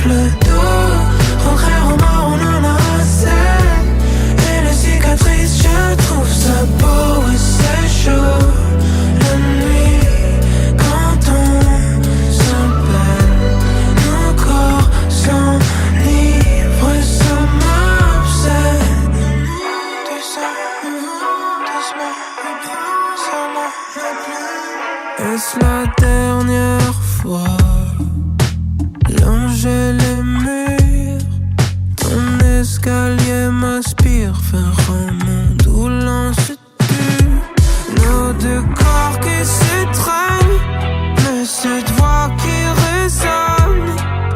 griffent le dos. Regret, remords, on en a assez. Et les cicatrices, je trouve ça beau et c'est chaud. La nuit, quand on s'appelle, nos corps s'enivrent, ça m'obsède. Tu sais, doucement, ça m'en fait plus. Est-ce la dernière fois? Longer les murs, ton escalier m'aspire vers un monde où l'on se tue. Nos deux corps qui s'étreignent, mais cette voix qui résonne.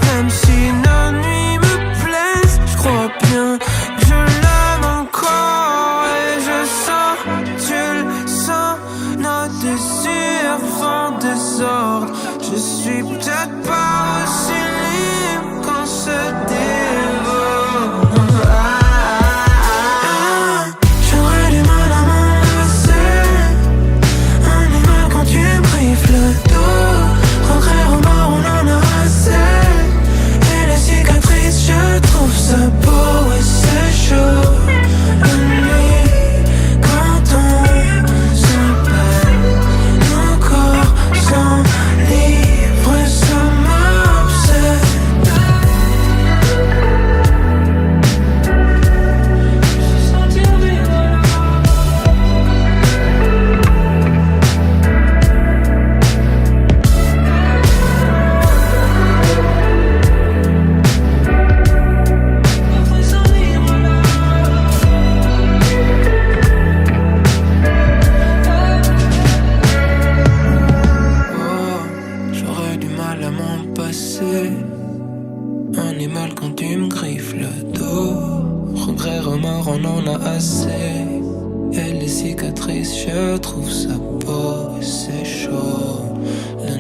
Même si nos nuits me plaisent, je crois bien que je l'aime encore. Et je sens, tu le sens, nos désirs font désordre. Je suis peut-être pas aussi libre qu'on se dévore. J'aurais du mal à m'en lasser. Animal quand tu me griffes le dos. Regret, remords, on en a assez. Et les cicatrices, je trouve ça beau et c'est chaud. La nuit, quand on s'appelle, nos corps s'enivrent, ça m'obsède. J'aurais du mal à m'en passer. Animal quand tu me griffes le dos. Regret, remords, on en a assez. Et les cicatrices, je trouve ça beau et c'est chaud. La